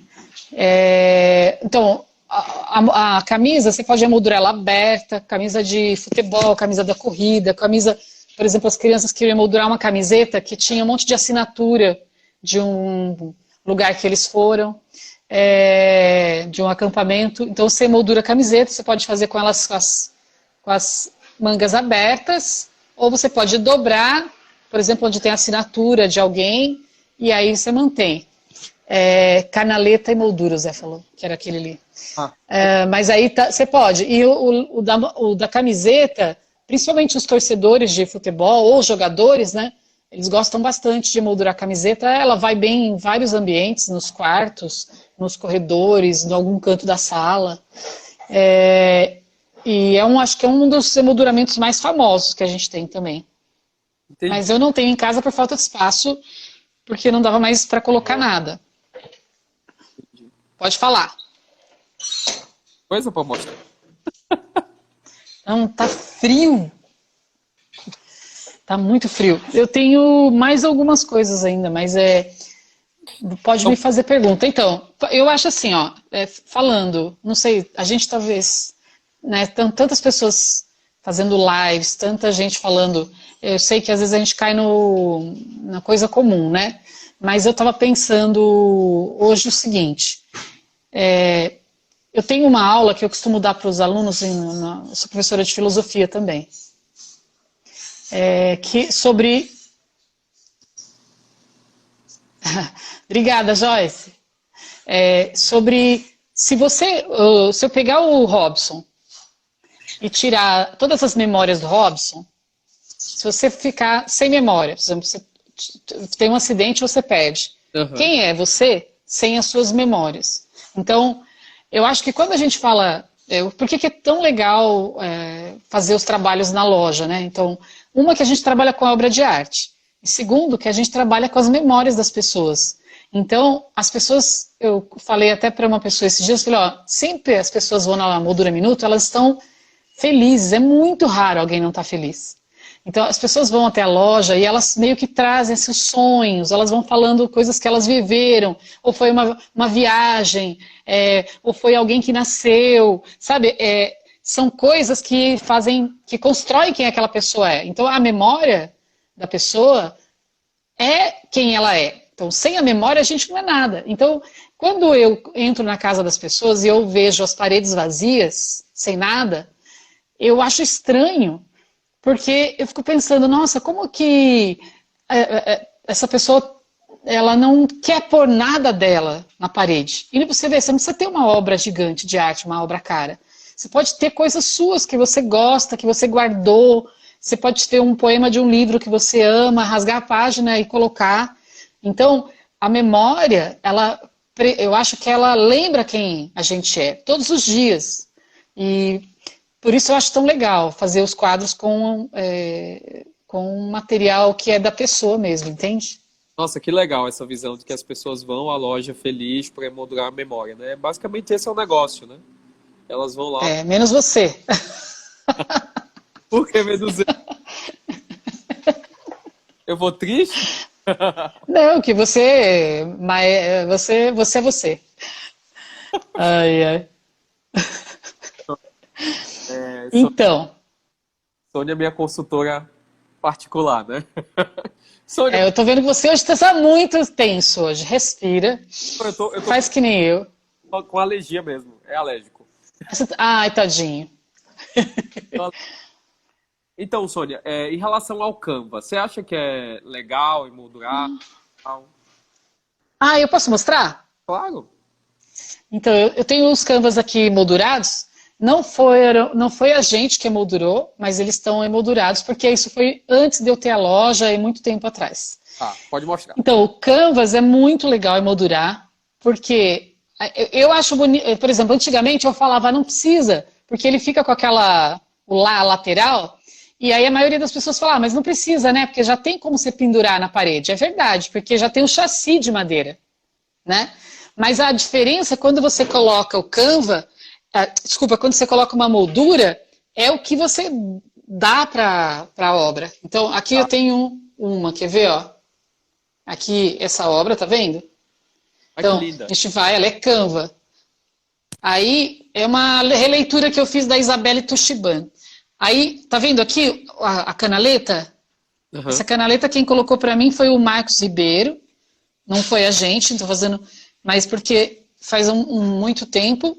Speaker 1: Então, a camisa, você pode emoldurar ela aberta, camisa de futebol, camisa da corrida, camisa, por exemplo, as crianças queriam emoldurar uma camiseta que tinha um monte de assinatura de um lugar que eles foram, de um acampamento. Então, você emoldura a camiseta, você pode fazer com elas com as mangas abertas, ou você pode dobrar, por exemplo, onde tem a assinatura de alguém, e aí você mantém. Canaleta e moldura, o Zé falou, que era aquele ali. Mas aí você pode. E o da camiseta, principalmente os torcedores de futebol ou jogadores, né? Eles gostam bastante de moldurar a camiseta. Ela vai bem em vários ambientes, nos quartos, nos corredores, em algum canto da sala. E acho que é um dos emolduramentos mais famosos que a gente tem também. Entendi. Mas eu não tenho em casa por falta de espaço, porque não dava mais para colocar nada. Pode falar.
Speaker 2: Coisa para mostrar.
Speaker 1: Não, tá frio. Tá muito frio. Eu tenho mais algumas coisas ainda, mas pode me fazer pergunta. Então, eu acho assim, ó, falando, não sei, a gente talvez, né, tantas pessoas fazendo lives, tanta gente falando, eu sei que às vezes a gente cai na coisa comum, né? Mas eu estava pensando hoje o seguinte, eu tenho uma aula que eu costumo dar para os alunos, eu sou professora de filosofia também, sobre... Obrigada, Joyce. Sobre, se eu pegar o Robson e tirar todas as memórias do Robson, se você ficar sem memória, por exemplo, você tem um acidente e você perde. Uhum. Quem é você sem as suas memórias? Então, eu acho que quando a gente fala... por que é tão legal fazer os trabalhos na loja, né? Então, uma que a gente trabalha com a obra de arte. E segundo, que a gente trabalha com as memórias das pessoas. Então, as pessoas... Eu falei até para uma pessoa esses dias, falei, ó, sempre as pessoas vão na Moldura Minuto, elas estão felizes. É muito raro alguém não estar feliz. Então, as pessoas vão até a loja e elas meio que trazem seus sonhos, elas vão falando coisas que elas viveram, ou foi uma viagem, ou foi alguém que nasceu, sabe? São coisas que que constroem quem aquela pessoa é. Então, a memória da pessoa é quem ela é. Então, sem a memória, a gente não é nada. Então, quando eu entro na casa das pessoas e eu vejo as paredes vazias, sem nada, eu acho estranho. Porque eu fico pensando, nossa, como que essa pessoa, ela não quer pôr nada dela na parede. E você vê, você não precisa ter uma obra gigante de arte, uma obra cara. Você pode ter coisas suas que você gosta, que você guardou. Você pode ter um poema de um livro que você ama, rasgar a página e colocar. Então, a memória, eu acho que ela lembra quem a gente é, todos os dias. E... por isso eu acho tão legal fazer os quadros com um material que é da pessoa mesmo, entende?
Speaker 2: Nossa, que legal essa visão de que as pessoas vão à loja feliz para emoldurar a memória, né? Basicamente esse é o negócio, né? Elas vão lá.
Speaker 1: É, menos você.
Speaker 2: Por que menos eu? Eu vou triste?
Speaker 1: Não, que você, mas você é você. Ai, ai. Então,
Speaker 2: Sônia é minha consultora particular, né? Sônia,
Speaker 1: eu tô vendo que você hoje está muito tenso hoje. Respira.
Speaker 2: eu tô
Speaker 1: Faz que nem eu.
Speaker 2: com alergia mesmo. É alérgico.
Speaker 1: Ai, tadinho.
Speaker 2: Então, Sônia, em relação ao Canva, você acha que é legal emoldurar? Tal?
Speaker 1: Ah, eu posso mostrar?
Speaker 2: Claro.
Speaker 1: Então, eu tenho os canvas aqui moldurados. Não foi a gente que emoldurou, mas eles estão emoldurados, porque isso foi antes de eu ter a loja e muito tempo atrás.
Speaker 2: Tá, pode mostrar.
Speaker 1: Então, o canvas é muito legal emoldurar, porque eu acho bonito. Por exemplo, antigamente eu falava, não precisa, porque ele fica com a lateral, e aí a maioria das pessoas fala, mas não precisa, né? Porque já tem como você pendurar na parede. É verdade, porque já tem um chassi de madeira, né? Mas a diferença é quando você coloca o Canva, desculpa, quando você coloca uma moldura, é o que você dá para a obra. Então, aqui eu
Speaker 2: Tá.
Speaker 1: tenho uma, quer ver, ó? Aqui, essa obra, tá vendo?
Speaker 2: Ai, que
Speaker 1: Então,
Speaker 2: linda.
Speaker 1: a gente vai, ela é Canva. Aí, é uma releitura que eu fiz da Isabelle Tuxiban. Aí, tá vendo aqui a canaleta?
Speaker 2: Uhum.
Speaker 1: Essa canaleta quem colocou para mim foi o Marcos Ribeiro. Não foi a gente, estou fazendo, mas porque faz muito tempo.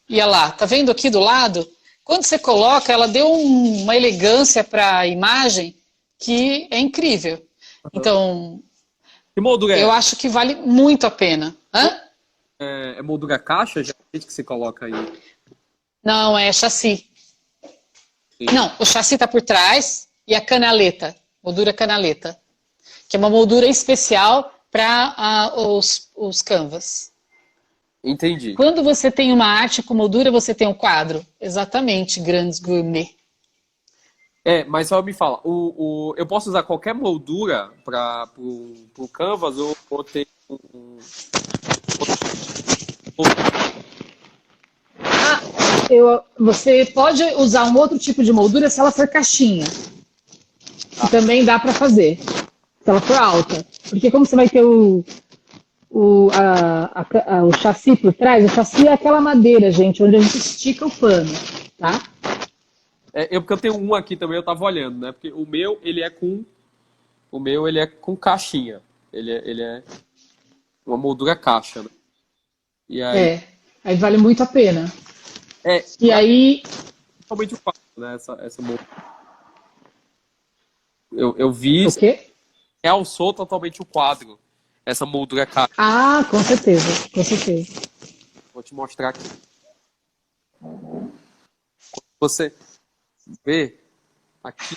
Speaker 1: E olha lá, tá vendo aqui do lado? Quando você coloca, ela deu uma elegância para a imagem que é incrível. Então,
Speaker 2: Que moldura
Speaker 1: eu
Speaker 2: é?
Speaker 1: acho que vale muito a pena. Hã?
Speaker 2: É moldura caixa? Já que você coloca aí.
Speaker 1: Não, é chassi.
Speaker 2: Sim.
Speaker 1: Não, o chassi está por trás e a canaleta, moldura canaleta, que é uma moldura especial para os canvas.
Speaker 2: Entendi.
Speaker 1: Quando você tem uma arte com moldura, você tem um quadro. Exatamente, Grandes Gourmet.
Speaker 2: Mas só me fala, eu posso usar qualquer moldura para o Canvas ou tem um.
Speaker 1: Você pode usar um outro tipo de moldura se ela for caixinha. Que também dá para fazer. Se ela for alta. Porque como você vai ter o chassi por trás, o chassi é aquela madeira, gente, onde a gente estica o pano, tá?
Speaker 2: Porque eu tenho um aqui também, eu tava olhando, né? Porque o meu ele é com caixinha. Ele é uma moldura caixa, né? E aí
Speaker 1: Aí vale muito a pena. E
Speaker 2: mas
Speaker 1: aí...
Speaker 2: totalmente o quadro, né? Essa moldura. Eu vi,
Speaker 1: O quê?
Speaker 2: realçou totalmente o quadro. Essa moldura caixa.
Speaker 1: Ah, com certeza, com certeza.
Speaker 2: Vou te mostrar aqui. Você vê aqui,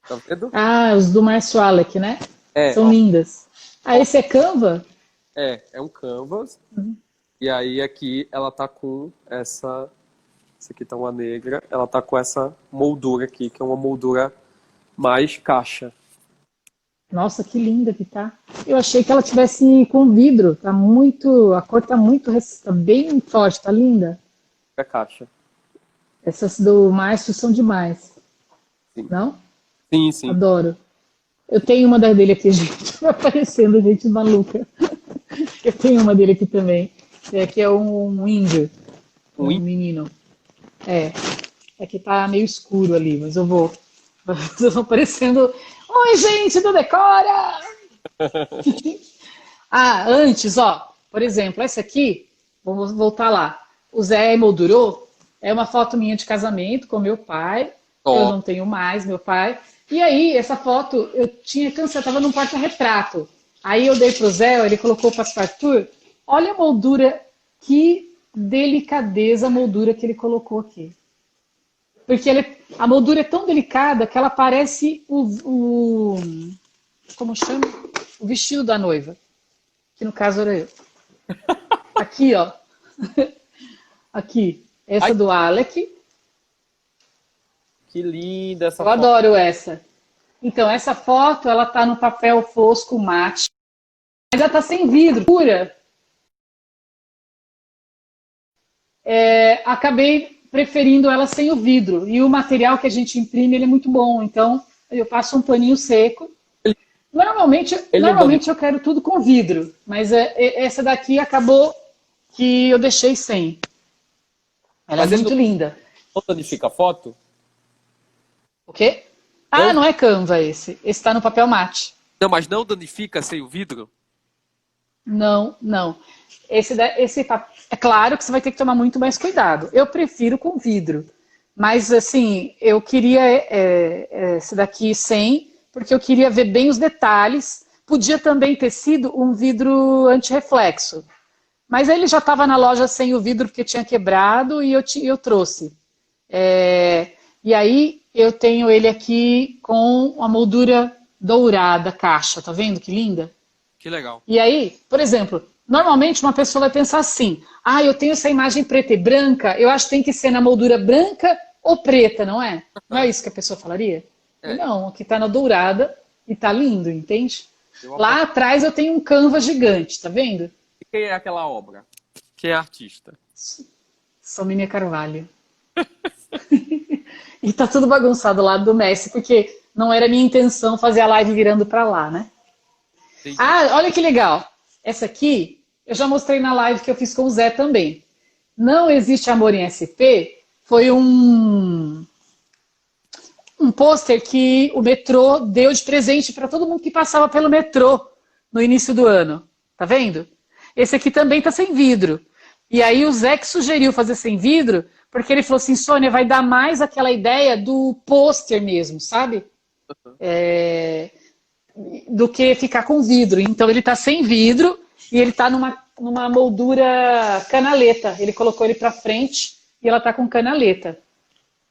Speaker 2: tá vendo?
Speaker 1: Ah, os do Márcio Alec, né? São
Speaker 2: Ó,
Speaker 1: lindas. Ah, esse é Canva?
Speaker 2: é um canvas. E aí aqui ela tá com essa aqui tá uma negra, ela tá com essa moldura aqui, que é uma moldura mais caixa.
Speaker 1: Nossa, que linda que tá. Eu achei que ela tivesse com vidro. Tá muito, a cor tá bem forte, tá linda.
Speaker 2: É caixa.
Speaker 1: Essas do Márcio são demais.
Speaker 2: Sim.
Speaker 1: Não?
Speaker 2: Sim, sim.
Speaker 1: Adoro. Eu tenho uma dele aqui, gente. Vai aparecendo gente maluca. Eu tenho uma dele aqui também. Esse aqui é um índio.
Speaker 2: Um
Speaker 1: Um
Speaker 2: índio?
Speaker 1: menino. É que tá meio escuro ali, mas eu vou. Vocês vão aparecendo. Oi, gente do Decora! Antes, ó. Por exemplo, essa aqui, vamos voltar lá. O Zé emoldurou. É uma foto minha de casamento com meu pai. Eu
Speaker 2: Ó,
Speaker 1: não tenho mais meu pai. E aí, essa foto, eu tinha cansado, estava num porta-retrato. Aí eu dei pro Zé, ele colocou o Passepartout. Olha a moldura, que delicadeza a moldura que ele colocou aqui. Porque a moldura é tão delicada que ela parece como chama? O vestido da noiva. Que no caso era eu. Aqui, ó. Aqui. Essa
Speaker 2: ai,
Speaker 1: do Alec.
Speaker 2: que linda essa
Speaker 1: Eu
Speaker 2: foto.
Speaker 1: adoro essa. Então, essa foto, ela tá no papel fosco mate. Mas ela tá sem vidro, pura. acabei preferindo ela sem o vidro. E o material que a gente imprime, ele é muito bom. Então, eu passo um paninho seco. Normalmente eu quero tudo com vidro, mas essa daqui acabou que eu deixei sem. Ela
Speaker 2: Mas
Speaker 1: é
Speaker 2: ele
Speaker 1: muito linda.
Speaker 2: não danifica a foto?
Speaker 1: O quê? Ah, não é Canva esse. Esse está no papel mate.
Speaker 2: Não, mas não danifica sem o vidro?
Speaker 1: Não, não. É claro que você vai ter que tomar muito mais cuidado. Eu prefiro com vidro. Mas, assim, eu queria esse daqui sem, porque eu queria ver bem os detalhes. Podia também ter sido um vidro antirreflexo. Mas ele já estava na loja sem o vidro, porque tinha quebrado, e eu trouxe. E aí, eu tenho ele aqui com a moldura dourada, caixa. Tá vendo que linda?
Speaker 2: Que legal.
Speaker 1: E aí, por exemplo, normalmente uma pessoa vai pensar assim: ah, eu tenho essa imagem preta e branca, eu acho que tem que ser na moldura branca ou preta, não é? Não é isso que a pessoa falaria? Não, aqui tá na dourada e tá lindo, entende? Lá atrás eu tenho um Canva gigante, tá vendo?
Speaker 2: E quem é aquela obra? Quem é a artista?
Speaker 1: Sominha Carvalho. E tá tudo bagunçado lá do Messi, porque não era minha intenção fazer a live virando pra lá, né?
Speaker 2: Entendi.
Speaker 1: Ah, olha que legal. Essa aqui, eu já mostrei na live que eu fiz com o Zé também. Não Existe Amor em SP foi um pôster que o metrô deu de presente para todo mundo que passava pelo metrô no início do ano. Tá vendo? Esse aqui também tá sem vidro. E aí o Zé que sugeriu fazer sem vidro, porque ele falou assim: Sônia, vai dar mais aquela ideia do pôster mesmo, sabe? Do que ficar com vidro. Então ele tá sem vidro e ele tá numa moldura canaleta. Ele colocou ele pra frente e ela tá com canaleta.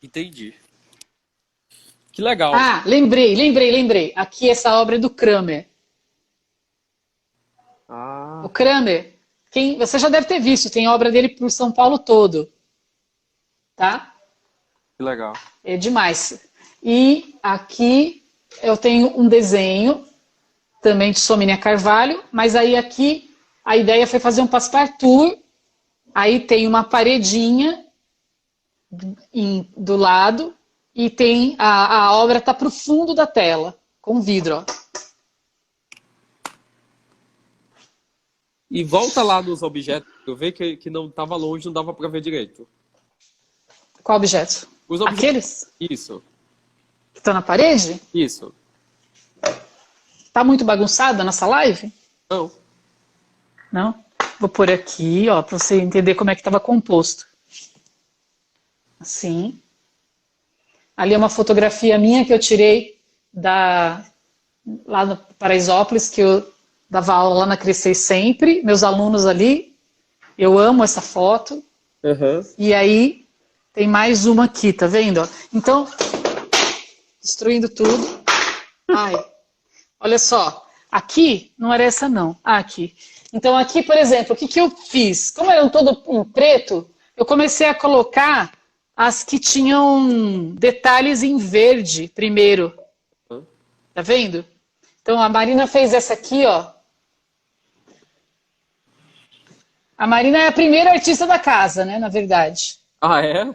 Speaker 2: Entendi. Que legal.
Speaker 1: Ah, lembrei. Aqui essa obra é do Kramer. O Kramer, você já deve ter visto, tem obra dele por São Paulo todo. Tá?
Speaker 2: Que legal.
Speaker 1: É demais. E aqui eu tenho um desenho também de Sominha Carvalho, mas aí aqui a ideia foi fazer um passepartout. Aí tem uma paredinha do lado e tem a obra tá pro fundo da tela, com vidro, ó.
Speaker 2: E volta lá nos objetos, eu vi que não estava longe, não dava para ver direito.
Speaker 1: Qual objeto?
Speaker 2: Os objetos.
Speaker 1: Aqueles
Speaker 2: Isso.
Speaker 1: que estão na parede?
Speaker 2: Isso.
Speaker 1: Tá muito bagunçada a nossa live?
Speaker 2: Não.
Speaker 1: Não? Vou pôr aqui, ó, para você entender como é que estava composto. Assim. Ali é uma fotografia minha que eu tirei lá no Paraisópolis, que eu dava aula lá na Crescer Sempre. Meus alunos ali, eu amo essa foto.
Speaker 2: Uhum.
Speaker 1: E aí tem mais uma aqui, tá vendo? Ó? Então, destruindo tudo. Ai, olha só. Aqui, não era essa não. Ah, aqui. Então aqui, por exemplo, o que eu fiz? Como eram todo em preto, eu comecei a colocar as que tinham detalhes em verde primeiro. Tá vendo? Então a Marina fez essa aqui, ó. A Marina é a primeira artista da casa, né, na verdade.
Speaker 2: Ah, é?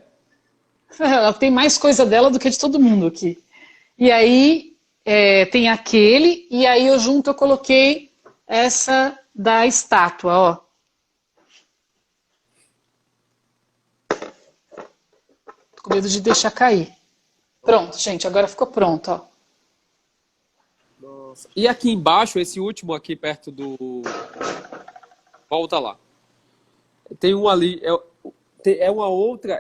Speaker 1: Ela tem mais coisa dela do que de todo mundo aqui. E aí tem aquele, e aí eu coloquei essa da estátua, ó. Tô com medo de deixar cair. Pronto, gente, agora ficou pronto, ó.
Speaker 2: Nossa. E aqui embaixo, esse último aqui perto do... Volta lá. Tem um ali, é uma outra...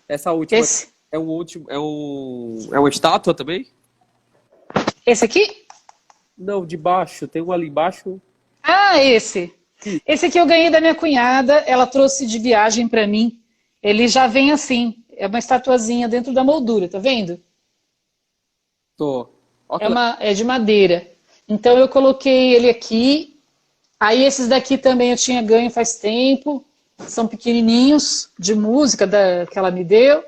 Speaker 2: Essa última...
Speaker 1: Esse?
Speaker 2: É uma estátua também?
Speaker 1: Esse aqui?
Speaker 2: Não, de baixo. Tem um ali embaixo.
Speaker 1: Ah, esse. Esse aqui eu ganhei da minha cunhada. Ela trouxe de viagem pra mim. Ele já vem assim. É uma estatuazinha dentro da moldura, tá vendo?
Speaker 2: Tô.
Speaker 1: É de madeira. Então eu coloquei ele aqui. Aí esses daqui também eu tinha ganho faz tempo. São pequenininhos, de música que ela me deu.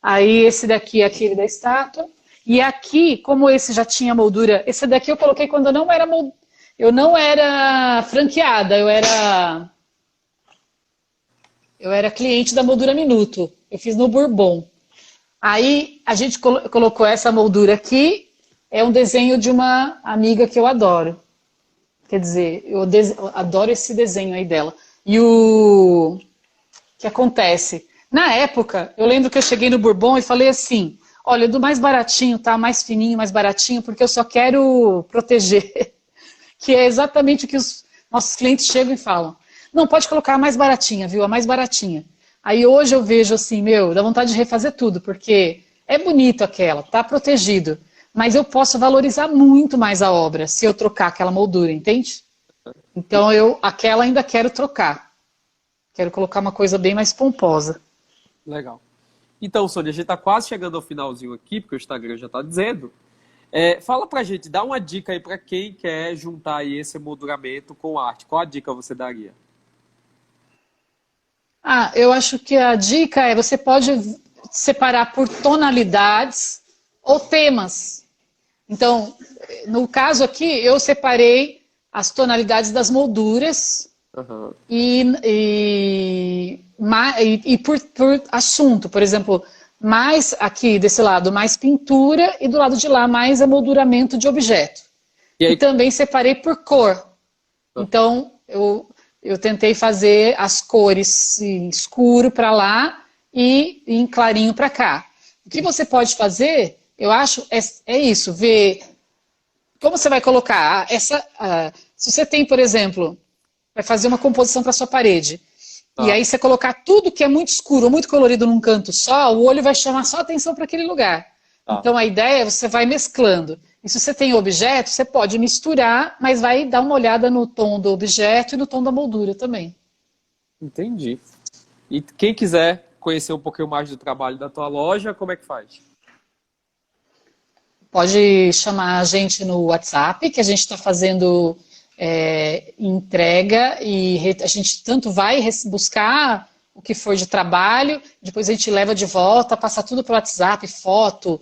Speaker 1: Aí esse daqui é aquele da estátua. E aqui, como esse já tinha moldura, esse daqui eu coloquei quando eu não era franqueada, eu era Eu era cliente da moldura Minuto. Eu fiz no Bourbon. Aí a gente colocou essa moldura aqui. É um desenho de uma amiga que eu adoro. Quer dizer, eu adoro esse desenho aí dela. E o que acontece? Na época, eu lembro que eu cheguei no Bourbon e falei assim, olha, do mais baratinho, tá? Mais fininho, mais baratinho, porque eu só quero proteger. Que é exatamente o que os nossos clientes chegam e falam. Não, pode colocar a mais baratinha, viu? A mais baratinha. Aí hoje eu vejo assim, meu, dá vontade de refazer tudo, porque é bonito aquela, tá protegido. Mas eu posso valorizar muito mais a obra se eu trocar aquela moldura, entende? Então aquela ainda quero trocar. Quero colocar uma coisa bem mais pomposa.
Speaker 2: Legal. Então, Sônia, a gente está quase chegando ao finalzinho aqui, porque o Instagram já está dizendo. Fala pra gente, dá uma dica aí para quem quer juntar aí esse emolduramento com arte. Qual a dica você daria?
Speaker 1: Eu acho que a dica é você pode separar por tonalidades ou temas. Então, no caso aqui, eu separei as tonalidades das molduras
Speaker 2: Uhum.
Speaker 1: e por assunto. Por exemplo, mais aqui desse lado, mais pintura e do lado de lá, mais emolduramento de objeto. E também separei por cor. Então, eu tentei fazer as cores em escuro para lá e em clarinho para cá. O que você pode fazer, eu acho, é isso, ver como você vai colocar se você tem, por exemplo, vai fazer uma composição para sua parede, e aí você colocar tudo que é muito escuro ou muito colorido num canto só, o olho vai chamar só atenção para aquele lugar. Então a ideia é você vai mesclando. E se você tem objeto, você pode misturar, mas vai dar uma olhada no tom do objeto e no tom da moldura também.
Speaker 2: Entendi. E quem quiser conhecer um pouquinho mais do trabalho da tua loja, como é que faz?
Speaker 1: Pode chamar a gente no WhatsApp, que a gente está fazendo entrega e a gente tanto vai buscar o que for de trabalho, depois a gente leva de volta, passa tudo pelo WhatsApp, foto,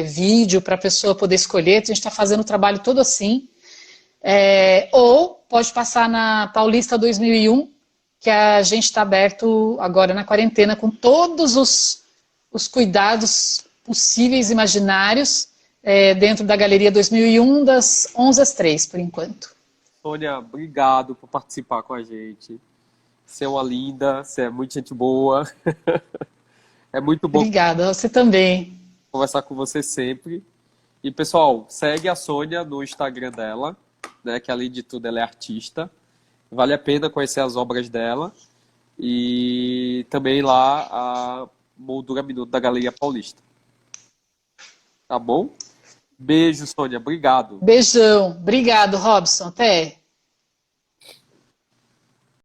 Speaker 1: vídeo, para a pessoa poder escolher. A gente está fazendo o trabalho todo assim. Ou pode passar na Paulista 2001, que a gente está aberto agora na quarentena com todos os cuidados possíveis, imaginários, dentro da Galeria 2001, das 11 às 3, por enquanto.
Speaker 2: Sônia, obrigado por participar com a gente. Você é uma linda, você é muito gente boa. É muito bom.
Speaker 1: Obrigada, você também.
Speaker 2: Conversar com você sempre. E, pessoal, segue a Sônia no Instagram dela, né, que além de tudo ela é artista. Vale a pena conhecer as obras dela. E também lá a Moldura Minuto da Galeria Paulista. Tá bom? Beijo, Sônia. Obrigado.
Speaker 1: Beijão. Obrigado, Robson. Até.